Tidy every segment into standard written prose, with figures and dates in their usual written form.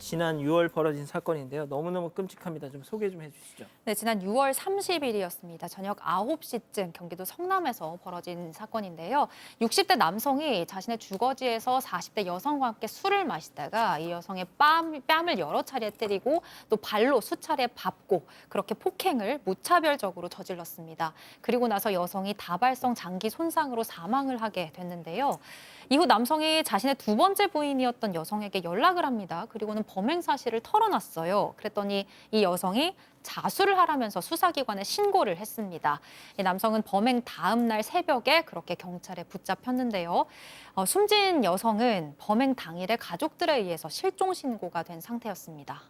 지난 6월 벌어진 사건인데요. 너무너무 끔찍합니다. 좀 소개 좀 해주시죠. 네, 지난 6월 30일이었습니다. 저녁 9시쯤 경기도 성남에서 벌어진 사건인데요. 60대 남성이 자신의 주거지에서 40대 여성과 함께 술을 마시다가 이 여성의 뺨을 여러 차례 때리고 또 발로 수차례 밟고 그렇게 폭행을 무차별적으로 저질렀습니다. 그리고 나서 여성이 다발성 장기 손상으로 사망을 하게 됐는데요. 이후 남성이 자신의 두 번째 부인이었던 여성에게 연락을 합니다. 그리고는 범행 사실을 털어놨어요. 그랬더니 이 여성이 자수를 하라면서 수사기관에 신고를 했습니다. 이 남성은 범행 다음 날 새벽에 그렇게 경찰에 붙잡혔는데요. 숨진 여성은 범행 당일에 가족들에 의해서 실종 신고가 된 상태였습니다.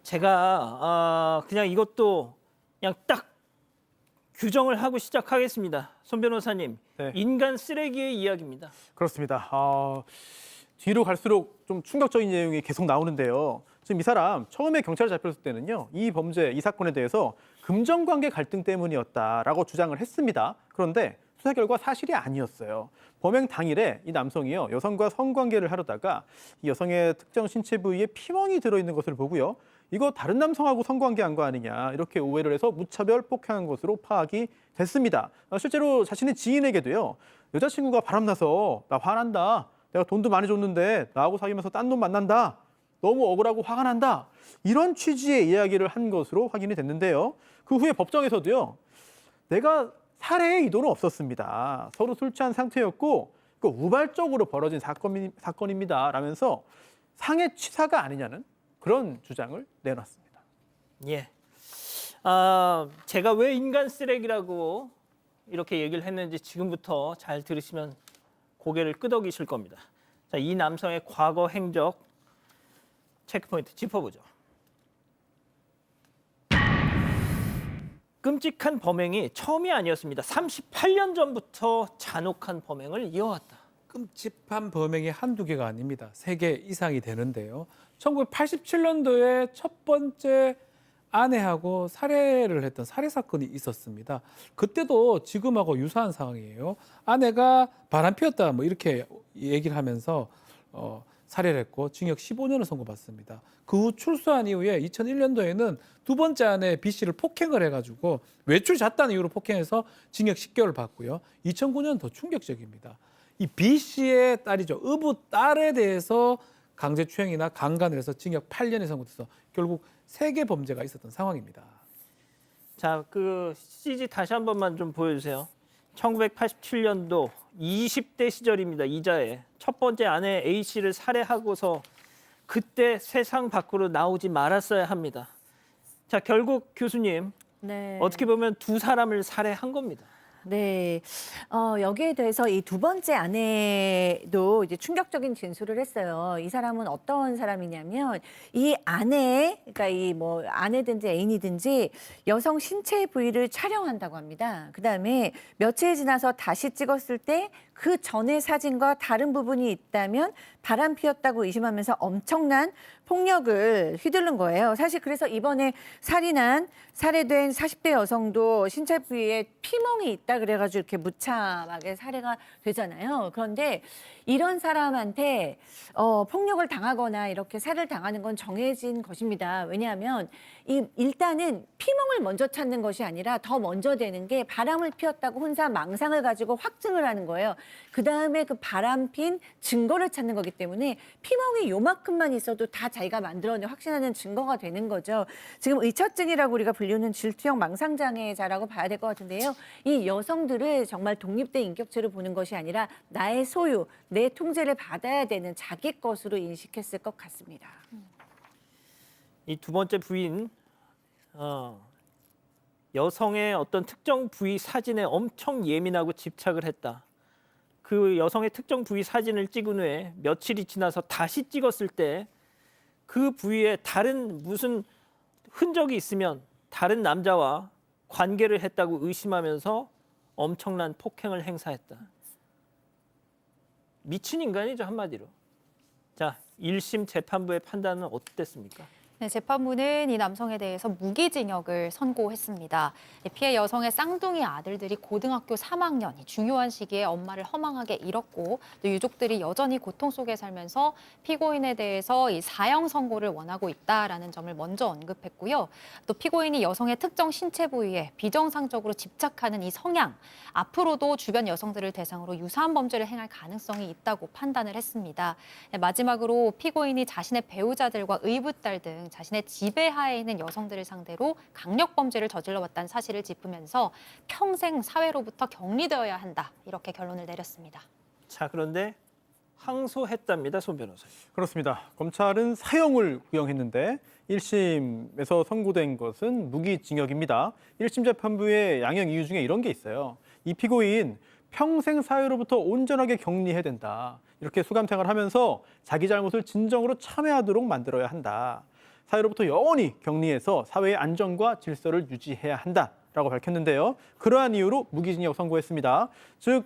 제가 그냥 이것도 그냥 딱 규정을 하고 시작하겠습니다. 손 변호사님, 네. 인간 쓰레기의 이야기입니다. 그렇습니다. 뒤로 갈수록 좀 충격적인 내용이 계속 나오는데요. 지금 이 사람 처음에 경찰에 잡혔을 때는요. 이 범죄, 이 사건에 대해서 금전관계 갈등 때문이었다라고 주장을 했습니다. 그런데 수사 결과 사실이 아니었어요. 범행 당일에 이 남성이요. 여성과 성관계를 하려다가 이 여성의 특정 신체 부위에 피멍이 들어있는 것을 보고요. 이거 다른 남성하고 성관계한 거 아니냐 이렇게 오해를 해서 무차별 폭행한 것으로 파악이 됐습니다. 실제로 자신의 지인에게도요. 여자친구가 바람나서 나 화난다. 내가 돈도 많이 줬는데 나하고 사귀면서 딴 놈 만난다. 너무 억울하고 화가 난다. 이런 취지의 이야기를 한 것으로 확인이 됐는데요. 그 후에 법정에서도요. 내가 살해의 의도는 없었습니다. 서로 술 취한 상태였고 우발적으로 벌어진 사건입니다. 라면서 상해 치사가 아니냐는 그런 주장을 내놨습니다. 예. 제가 왜 인간 쓰레기라고 이렇게 얘기를 했는지 지금부터 잘 들으시면 고개를 끄덕이실 겁니다. 자, 이 남성의 과거 행적 체크포인트 짚어보죠. 끔찍한 범행이 처음이 아니었습니다. 38년 전부터 잔혹한 범행을 이어왔다. 끔찍한 범행이 한두 개가 아닙니다. 3개 이상이 되는데요. 1987년도에 첫 번째 아내하고 살해를 했던 살해 사건이 있었습니다. 그때도 지금하고 유사한 상황이에요. 아내가 바람피웠다 뭐 이렇게 얘기를 하면서 살해를 했고 징역 15년을 선고받습니다. 그 후 출소한 이후에 2001년도에는 두 번째 아내 B 씨를 폭행을 해가지고 외출 잤다는 이유로 폭행해서 징역 10개월을 받고요. 2009년 더 충격적입니다. 이 B 씨의 딸이죠. 의붓 딸에 대해서 강제추행이나 강간을 해서 징역 8년이 선고돼서 결국 3개 범죄가 있었던 상황입니다. 자, 그 CG 다시 한 번만 좀 보여주세요. 1987년도 20대 시절입니다. 이자에 첫 번째 아내 A 씨를 살해하고서 그때 세상 밖으로 나오지 말았어야 합니다. 자, 결국 교수님 네. 어떻게 보면 두 사람을 살해한 겁니다. 네. 여기에 대해서 이 두 번째 아내도 이제 충격적인 진술을 했어요. 이 사람은 어떤 사람이냐면 이 아내, 그러니까 이 뭐 아내든지 애인이든지 여성 신체 부위를 촬영한다고 합니다. 그다음에 며칠 지나서 다시 찍었을 때 그 전의 사진과 다른 부분이 있다면 바람 피웠다고 의심하면서 엄청난 폭력을 휘두른 거예요. 사실 그래서 이번에 살해된 40대 여성도 신체 부위에 피멍이 있다 그래가지고 이렇게 무참하게 살해가 되잖아요. 그런데 이런 사람한테 폭력을 당하거나 이렇게 살해를 당하는 건 정해진 것입니다. 왜냐하면 일단은 피멍을 먼저 찾는 것이 아니라 더 먼저 되는 게 바람을 피웠다고 혼자 망상을 가지고 확증을 하는 거예요. 그다음에 그 바람핀 증거를 찾는 거기 때문에 피멍이 요만큼만 있어도 다 자기가 만들어낸 확신하는 증거가 되는 거죠. 지금 의처증이라고 우리가 불리는 질투형 망상장애자라고 봐야 될 것 같은데요. 이 여성들을 정말 독립된 인격체로 보는 것이 아니라 나의 소유, 내 통제를 받아야 되는 자기 것으로 인식했을 것 같습니다. 이 두 번째 부인 여성의 어떤 특정 부위 사진에 엄청 예민하고 집착을 했다. 그 여성의 특정 부위 사진을 찍은 후에 며칠이 지나서 다시 찍었을 때 그 부위에 다른 무슨 흔적이 있으면 다른 남자와 관계를 했다고 의심하면서 엄청난 폭행을 행사했다. 미친 인간이죠, 한마디로. 자, 1심 재판부의 판단은 어땠습니까? 네, 재판부는 이 남성에 대해서 무기징역을 선고했습니다. 피해 여성의 쌍둥이 아들들이 고등학교 3학년, 이 중요한 시기에 엄마를 허망하게 잃었고 또 유족들이 여전히 고통 속에 살면서 피고인에 대해서 이 사형 선고를 원하고 있다라는 점을 먼저 언급했고요. 또 피고인이 여성의 특정 신체 부위에 비정상적으로 집착하는 이 성향, 앞으로도 주변 여성들을 대상으로 유사한 범죄를 행할 가능성이 있다고 판단을 했습니다. 네, 마지막으로 피고인이 자신의 배우자들과 의붓딸 등 자신의 지배하에 있는 여성들을 상대로 강력 범죄를 저질러왔다는 사실을 짚으면서 평생 사회로부터 격리되어야 한다, 이렇게 결론을 내렸습니다. 자, 그런데 항소했답니다, 손 변호사님. 그렇습니다. 검찰은 사형을 구형했는데 1심에서 선고된 것은 무기징역입니다. 1심 재판부의 양형 이유 중에 이런 게 있어요. 이 피고인 평생 사회로부터 온전하게 격리해야 된다. 이렇게 수감 생활하면서 자기 잘못을 진정으로 참회하도록 만들어야 한다. 사회로부터 영원히 격리해서 사회의 안정과 질서를 유지해야 한다라고 밝혔는데요. 그러한 이유로 무기징역 선고했습니다. 즉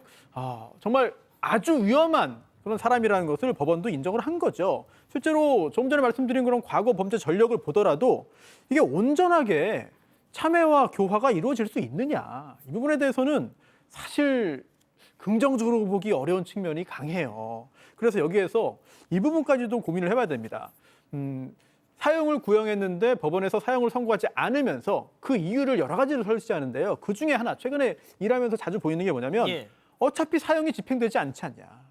정말 아주 위험한 그런 사람이라는 것을 법원도 인정을 한 거죠. 실제로 좀 전에 말씀드린 그런 과거 범죄 전력을 보더라도 이게 온전하게 참회와 교화가 이루어질 수 있느냐. 이 부분에 대해서는 사실 긍정적으로 보기 어려운 측면이 강해요. 그래서 여기에서 이 부분까지도 고민을 해봐야 됩니다. 사형을 구형했는데 법원에서 사형을 선고하지 않으면서 그 이유를 여러 가지로 설치하는데요. 그 중에 하나, 최근에 일하면서 자주 보이는 게 뭐냐면 예. 어차피 사형이 집행되지 않지 않냐.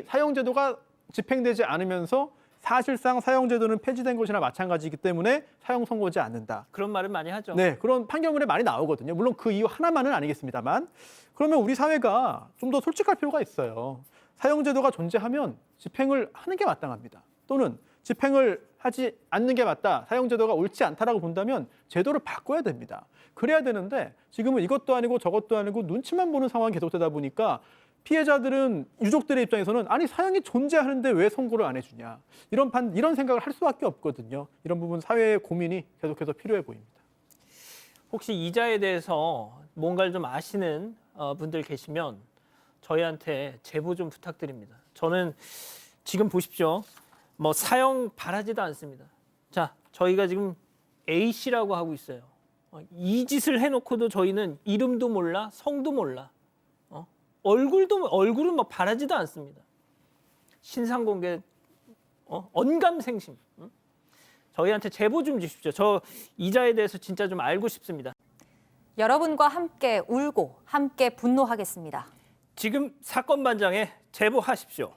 사형제도가 집행되지 않으면서 사실상 사형제도는 폐지된 것이나 마찬가지이기 때문에 사형 선고하지 않는다. 그런 말을 많이 하죠. 네, 그런 판결문에 많이 나오거든요. 물론 그 이유 하나만은 아니겠습니다만, 그러면 우리 사회가 좀 더 솔직할 필요가 있어요. 사형제도가 존재하면 집행을 하는 게 마땅합니다. 또는 집행을 하지 않는 게 맞다, 사형제도가 옳지 않다라고 본다면 제도를 바꿔야 됩니다. 그래야 되는데 지금은 이것도 아니고 저것도 아니고 눈치만 보는 상황이 계속되다 보니까 피해자들은, 유족들의 입장에서는 아니 사형이 존재하는데 왜 선고를 안 해주냐, 이런 생각을 할 수밖에 없거든요. 이런 부분 사회의 고민이 계속해서 필요해 보입니다. 혹시 이자에 대해서 뭔가를 좀 아시는 분들 계시면 저희한테 제보 좀 부탁드립니다. 저는 지금 보십시오. 뭐 사형 바라지도 않습니다. 자, 저희가 지금 A씨라고 하고 있어요. 이 짓을 해놓고도 저희는 이름도 몰라, 성도 몰라, 얼굴은 뭐 바라지도 않습니다. 신상 공개, 언감생심. 저희한테 제보 좀 주십시오. 저 이자에 대해서 진짜 좀 알고 싶습니다. 여러분과 함께 울고 함께 분노하겠습니다. 지금 사건 반장에 제보하십시오.